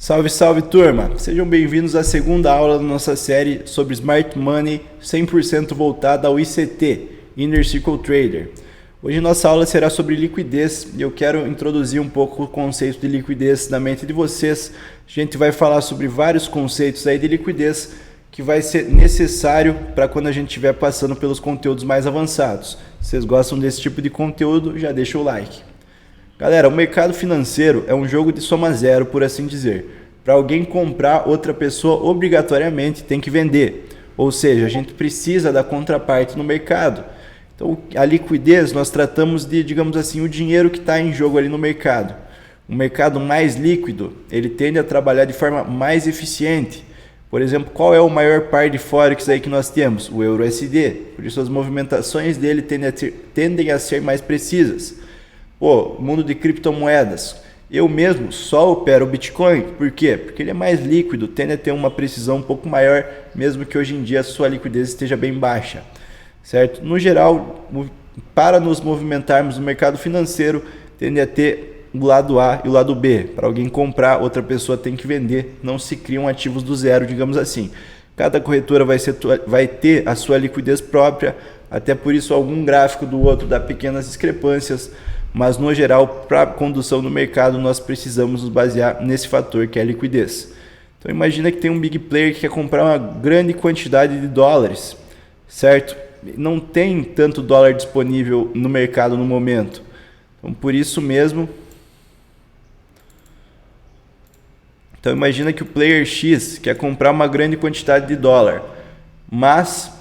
Salve, salve turma! Sejam bem-vindos à segunda aula da nossa série sobre Smart Money 100% voltada ao ICT, Inner Circle Trader. Hoje nossa aula será sobre liquidez e eu quero introduzir um pouco o conceito de liquidez na mente de vocês. A gente vai falar sobre vários conceitos aí de liquidez que vai ser necessário para quando a gente estiver passando pelos conteúdos mais avançados. Se vocês gostam desse tipo de conteúdo, já deixa o like. Galera, o mercado financeiro é um jogo de soma zero, por assim dizer. Para alguém comprar, outra pessoa obrigatoriamente tem que vender. Ou seja, a gente precisa da contraparte no mercado. Então, a liquidez nós tratamos de, digamos assim, o dinheiro que está em jogo ali no mercado. O mercado mais líquido, ele tende a trabalhar de forma mais eficiente. Por exemplo, qual é o maior par de Forex aí que nós temos? O EURUSD. Por isso, as movimentações dele tendem a ser mais precisas. Pô, mundo de criptomoedas. Eu mesmo só opero o Bitcoin. Por quê? Porque ele é mais líquido, tende a ter uma precisão um pouco maior, mesmo que hoje em dia a sua liquidez esteja bem baixa. Certo? No geral, para nos movimentarmos no mercado financeiro, tende a ter o lado A e o lado B. Para alguém comprar, outra pessoa tem que vender. Não se criam ativos do zero, digamos assim. Cada corretora vai ter a sua liquidez própria, até por isso algum gráfico do outro dá pequenas discrepâncias. Mas, no geral, para a condução no mercado, nós precisamos nos basear nesse fator que é a liquidez. Então, imagina que tem um big player que quer comprar uma grande quantidade de dólares, certo? Não tem tanto dólar disponível no mercado no momento. Então, por isso mesmo... Então, imagina que o player X quer comprar uma grande quantidade de dólar, mas...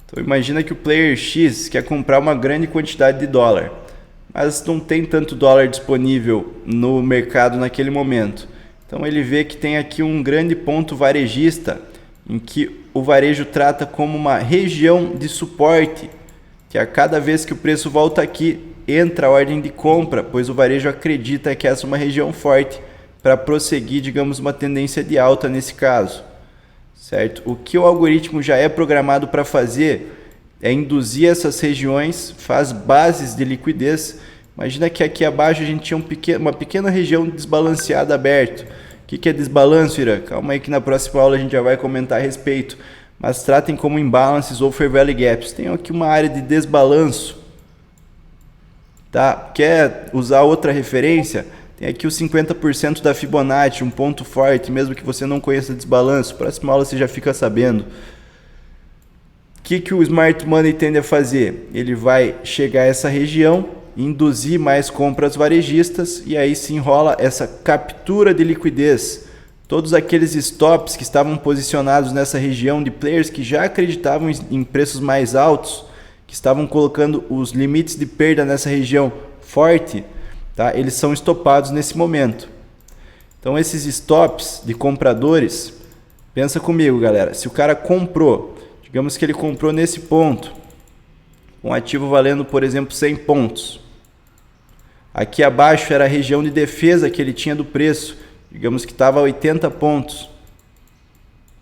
Então imagina que o player X quer comprar uma grande quantidade de dólar, mas não tem tanto dólar disponível no mercado naquele momento. Então ele vê que tem aqui um grande ponto varejista, em que o varejo trata como uma região de suporte, que a cada vez que o preço volta aqui, entra a ordem de compra, pois o varejo acredita que essa é uma região forte para prosseguir, digamos, uma tendência de alta nesse caso. Certo? O que o algoritmo já é programado para fazer é induzir essas regiões, faz bases de liquidez. Imagina que aqui abaixo a gente tinha uma pequena região desbalanceada aberta. O que é desbalanço, Ira? Calma aí que na próxima aula a gente já vai comentar a respeito. Mas tratem como imbalances ou fair value gaps. Tem aqui uma área de desbalanço. Tá? Quer usar outra referência? Tem aqui os 50% da Fibonacci, um ponto forte, mesmo que você não conheça desbalanço. Próxima aula você já fica sabendo. O que o Smart Money tende a fazer? Ele vai chegar a essa região, induzir mais compras varejistas e aí se enrola essa captura de liquidez. Todos aqueles stops que estavam posicionados nessa região de players que já acreditavam em preços mais altos, que estavam colocando os limites de perda nessa região forte, tá? Eles são estopados nesse momento. Então esses stops de compradores, pensa comigo galera, se o cara comprou, digamos que ele comprou nesse ponto, um ativo valendo por exemplo 100 pontos, aqui abaixo era a região de defesa que ele tinha do preço, digamos que estava a 80 pontos,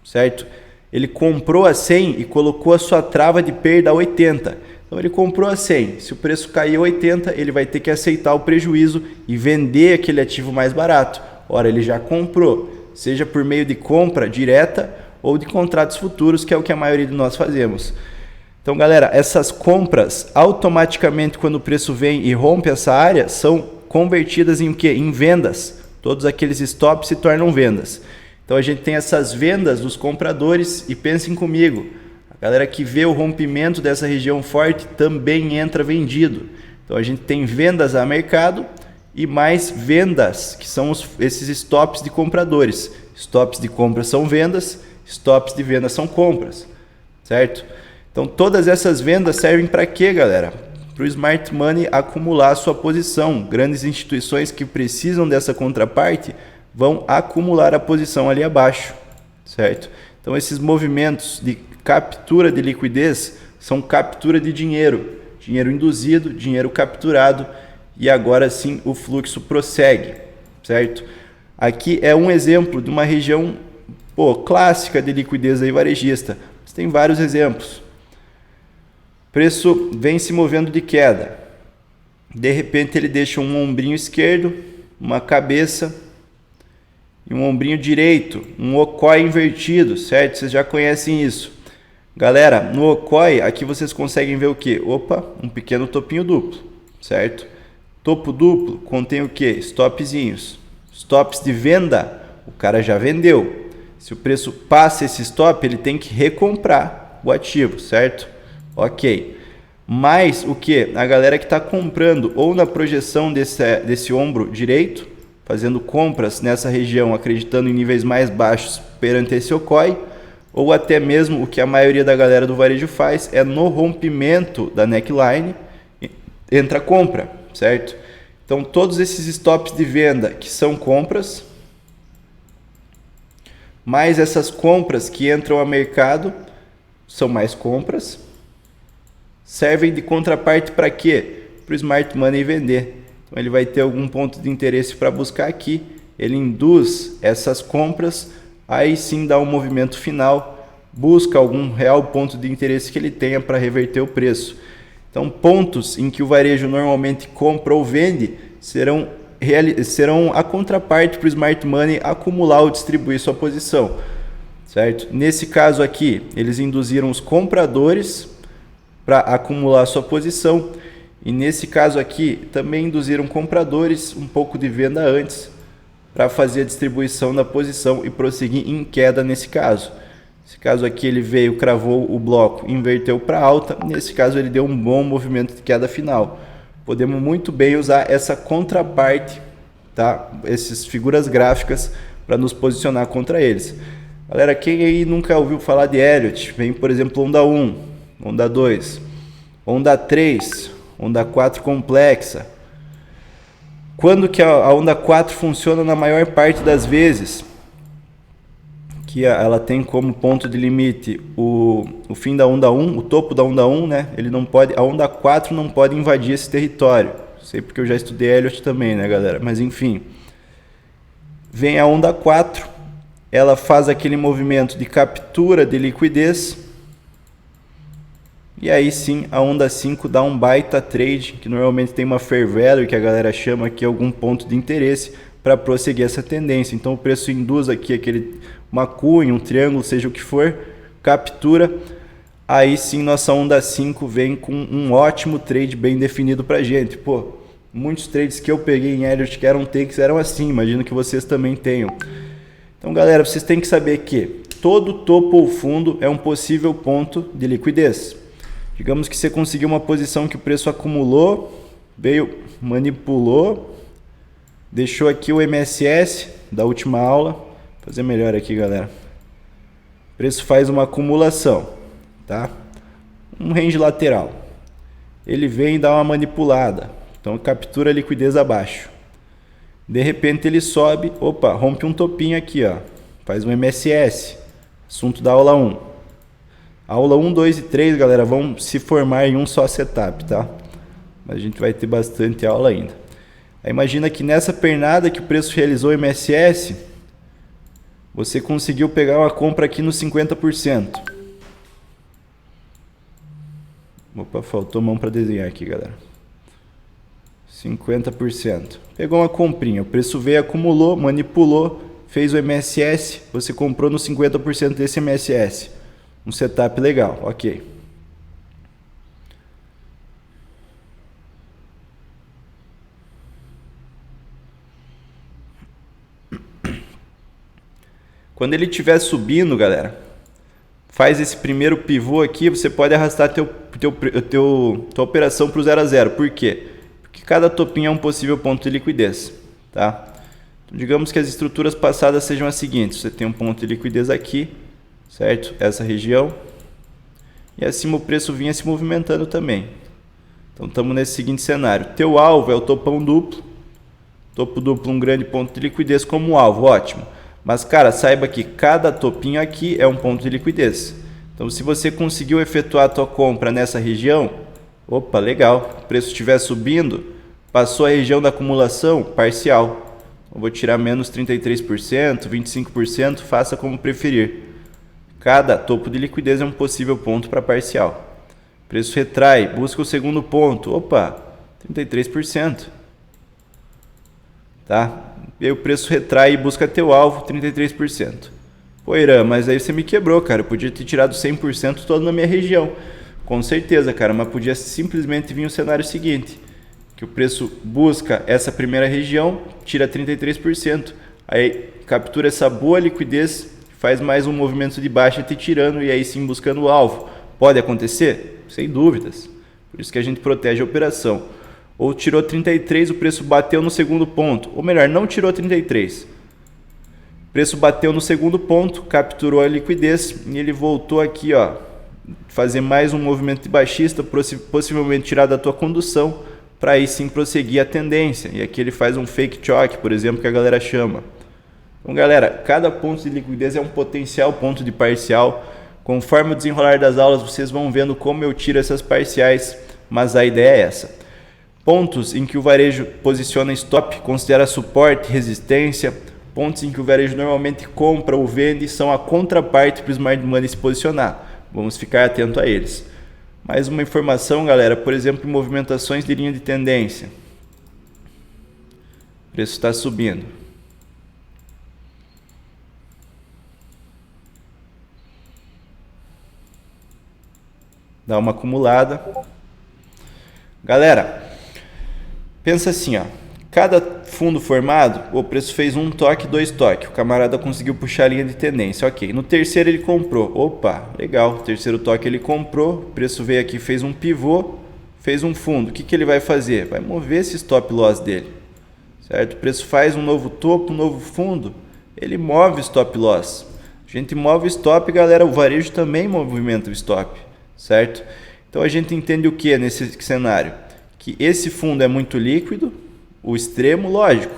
certo? Ele comprou a 100 e colocou a sua trava de perda a 80. Então ele comprou a 100, se o preço cair a 80, ele vai ter que aceitar o prejuízo e vender aquele ativo mais barato. Ora, ele já comprou, seja por meio de compra direta ou de contratos futuros, que é o que a maioria de nós fazemos. Então galera, essas compras automaticamente quando o preço vem e rompe essa área, são convertidas em o quê? Em vendas. Todos aqueles stops se tornam vendas. Então a gente tem essas vendas dos compradores e pensem comigo, a galera que vê o rompimento dessa região forte também entra vendido. Então a gente tem vendas a mercado e mais vendas, que são esses stops de compradores. Stops de compra são vendas, stops de venda são compras, certo? Então todas essas vendas servem para quê, galera? Para o Smart Money acumular a sua posição. Grandes instituições que precisam dessa contraparte vão acumular a posição ali abaixo, certo? Então esses movimentos de captura de liquidez são captura de dinheiro, dinheiro induzido, dinheiro capturado e agora sim o fluxo prossegue, certo? Aqui é um exemplo de uma região clássica de liquidez aí varejista. Mas tem vários exemplos. O preço vem se movendo de queda. De repente ele deixa um ombrinho esquerdo, uma cabeça e um ombrinho direito, um Okoi invertido, certo? Vocês já conhecem isso. Galera, no Okoi, aqui vocês conseguem ver o que? Opa, um pequeno topinho duplo, certo? Topo duplo contém o que? Stopzinhos. Stops de venda, o cara já vendeu. Se o preço passa esse stop, ele tem que recomprar o ativo, certo? Ok. Mas o que? A galera que está comprando ou na projeção desse ombro direito, fazendo compras nessa região, acreditando em níveis mais baixos perante esse Okoi, ou até mesmo o que a maioria da galera do varejo faz é no rompimento da neckline, entra a compra, certo? Então todos esses stops de venda que são compras, mais essas compras que entram a mercado, são mais compras, servem de contraparte para quê? Para o Smart Money vender. Então ele vai ter algum ponto de interesse para buscar aqui, ele induz essas compras, aí sim dá um movimento final, busca algum real ponto de interesse que ele tenha para reverter o preço. Então pontos em que o varejo normalmente compra ou vende serão a contraparte para o Smart Money acumular ou distribuir sua posição, certo? Nesse caso aqui, eles induziram os compradores para acumular sua posição e nesse caso aqui também induziram compradores um pouco de venda antes para fazer a distribuição da posição e prosseguir em queda nesse caso. Nesse caso aqui ele veio, cravou o bloco, inverteu para alta, nesse caso ele deu um bom movimento de queda final. Podemos muito bem usar essa contraparte, tá? Essas figuras gráficas para nos posicionar contra eles. Galera, quem aí nunca ouviu falar de Elliott, vem por exemplo onda 1, onda 2, onda 3, onda 4 complexa. Quando que a onda 4 funciona na maior parte das vezes? Que ela tem como ponto de limite o fim da onda 1, o topo da onda 1, né? Ele não pode, a onda 4 não pode invadir esse território. Sei porque eu já estudei Elliott também, né, galera? Mas enfim. Vem a onda 4, ela faz aquele movimento de captura de liquidez. E aí sim, a onda 5 dá um baita trade, que normalmente tem uma fair value, que a galera chama aqui algum ponto de interesse, para prosseguir essa tendência. Então o preço induz aqui uma cunha, um triângulo, seja o que for, captura. Aí sim nossa onda 5 vem com um ótimo trade bem definido para gente. Pô, muitos trades que eu peguei em Elliott que eram takes eram assim, imagino que vocês também tenham. Então galera, vocês têm que saber que todo topo ou fundo é um possível ponto de liquidez. Digamos que você conseguiu uma posição que o preço acumulou, veio, manipulou, deixou aqui o MSS da última aula. Vou fazer melhor aqui, galera. O preço faz uma acumulação, tá? Um range lateral. Ele vem e dá uma manipulada. Então captura a liquidez abaixo. De repente ele sobe, opa, rompe um topinho aqui, ó. Faz um MSS. Assunto da aula 1. A aula 1, 2 e 3, galera, vão se formar em um só setup, tá? Mas a gente vai ter bastante aula ainda. Aí imagina que nessa pernada que o preço realizou MSS, você conseguiu pegar uma compra aqui no 50%. Opa, faltou mão para desenhar aqui, galera. 50%. Pegou uma comprinha, o preço veio, acumulou, manipulou, fez o MSS, você comprou no 50% desse MSS. Um setup legal, ok. Quando ele estiver subindo, galera, faz esse primeiro pivô aqui, você pode arrastar tua operação para o 0 a 0. Por quê? Porque cada topinho é um possível ponto de liquidez, tá? Então, digamos que as estruturas passadas sejam as seguintes. Você tem um ponto de liquidez aqui, certo? Essa região. E acima o preço vinha se movimentando também. Então estamos nesse seguinte cenário. Teu alvo é o topão duplo. Topo duplo, um grande ponto de liquidez como alvo, ótimo. Mas, cara, saiba que cada topinho aqui é um ponto de liquidez. Então, se você conseguiu efetuar a tua compra nessa região, opa, legal. O preço estiver subindo, passou a região da acumulação, parcial. Eu vou tirar menos 33%, 25%, faça como preferir. Cada topo de liquidez é um possível ponto para parcial. Preço retrai, busca o segundo ponto. Opa, 33%. Tá? E aí o preço retrai e busca teu alvo, 33%. Pô, Irã, mas aí você me quebrou, cara. Eu podia ter tirado 100% todo na minha região. Com certeza, cara, mas podia simplesmente vir o cenário seguinte, que o preço busca essa primeira região, tira 33%, aí captura essa boa liquidez, faz mais um movimento de baixa te tirando e aí sim buscando o alvo. Pode acontecer? Sem dúvidas. Por isso que a gente protege a operação. Ou tirou 33, o preço bateu no segundo ponto, ou melhor, não tirou 33. O preço bateu no segundo ponto, capturou a liquidez e ele voltou aqui, ó, fazer mais um movimento de baixista, possivelmente tirar da tua condução, para aí sim prosseguir a tendência. E aqui ele faz um fake choke, por exemplo, que a galera chama. Então, galera, cada ponto de liquidez é um potencial ponto de parcial. Conforme o desenrolar das aulas, vocês vão vendo como eu tiro essas parciais, mas a ideia é essa. Pontos em que o varejo posiciona stop, considera suporte, resistência. Pontos em que o varejo normalmente compra ou vende são a contraparte para o Smart Money se posicionar. Vamos ficar atento a eles. Mais uma informação, galera, por exemplo, em movimentações de linha de tendência. O preço está subindo. Dá uma acumulada. Galera, pensa assim, ó. Cada fundo formado, o preço fez um toque, 2 toques. O camarada conseguiu puxar a linha de tendência. Ok. No terceiro ele comprou. Opa, legal. Terceiro toque ele comprou. O preço veio aqui, fez um pivô, fez um fundo. O que, que ele vai fazer? Vai mover esse stop loss dele. Certo? O preço faz um novo topo, um novo fundo. Ele move o stop loss. A gente move o stop, galera. O varejo também movimenta o stop. Certo? Então a gente entende o que nesse cenário? Que esse fundo é muito líquido. O extremo, lógico,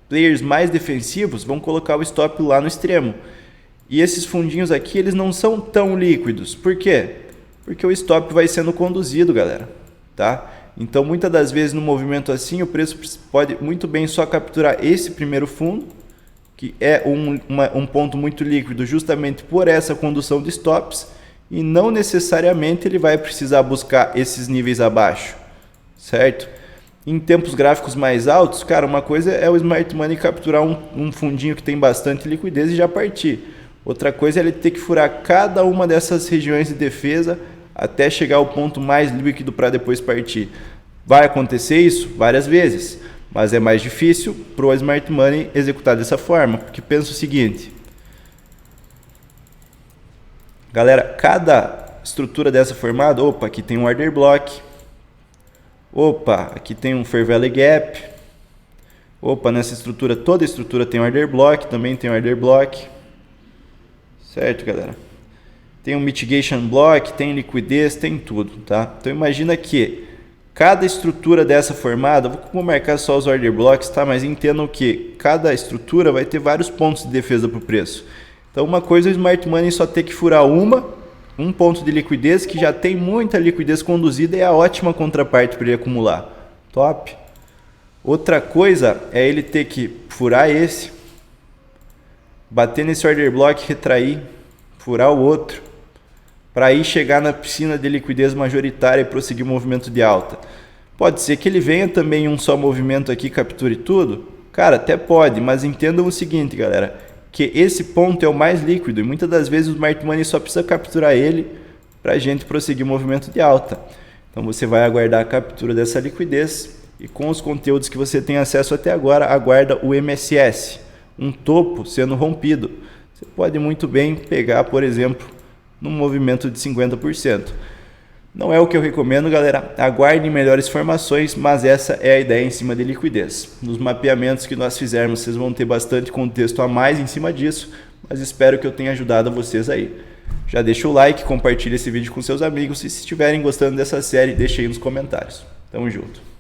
players mais defensivos vão colocar o stop lá no extremo. E esses fundinhos aqui, eles não são tão líquidos. Por quê? Porque o stop vai sendo conduzido, galera. Tá? Então, muitas das vezes no movimento assim, o preço pode muito bem só capturar esse primeiro fundo, que é um ponto muito líquido justamente por essa condução de stops, e não necessariamente ele vai precisar buscar esses níveis abaixo, certo? Em tempos gráficos mais altos, cara, uma coisa é o Smart Money capturar um fundinho que tem bastante liquidez e já partir. Outra coisa é ele ter que furar cada uma dessas regiões de defesa até chegar ao ponto mais líquido para depois partir. Vai acontecer isso várias vezes, mas é mais difícil para o Smart Money executar dessa forma, porque pensa o seguinte. Galera, cada estrutura dessa formada, opa, aqui tem um order block. Opa, aqui tem um Fair Value Gap. Opa, nessa estrutura, toda estrutura tem order block, também tem order block. Certo, galera? Tem um Mitigation Block, tem liquidez, tem tudo, tá? Então imagina que cada estrutura dessa formada, vou marcar só os order blocks, tá? Mas entendam que cada estrutura vai ter vários pontos de defesa para o preço. Então uma coisa é o Smart Money só ter que furar um ponto de liquidez que já tem muita liquidez conduzida e é a ótima contraparte para ele acumular. Top. Outra coisa é ele ter que furar esse, bater nesse order block, retrair, furar o outro, para aí chegar na piscina de liquidez majoritária e prosseguir o movimento de alta. Pode ser que ele venha também em um só movimento aqui, capture tudo? Cara, até pode, mas entendam o seguinte, galera, que esse ponto é o mais líquido e muitas das vezes o Smart Money só precisa capturar ele para a gente prosseguir o movimento de alta. Então você vai aguardar a captura dessa liquidez e com os conteúdos que você tem acesso até agora, aguarda o MSS, um topo sendo rompido. Você pode muito bem pegar, por exemplo, num movimento de 50%. Não é o que eu recomendo, galera. Aguardem melhores informações, mas essa é a ideia em cima de liquidez. Nos mapeamentos que nós fizermos, vocês vão ter bastante contexto a mais em cima disso, mas espero que eu tenha ajudado vocês aí. Já deixa o like, compartilha esse vídeo com seus amigos e se estiverem gostando dessa série, deixe aí nos comentários. Tamo junto.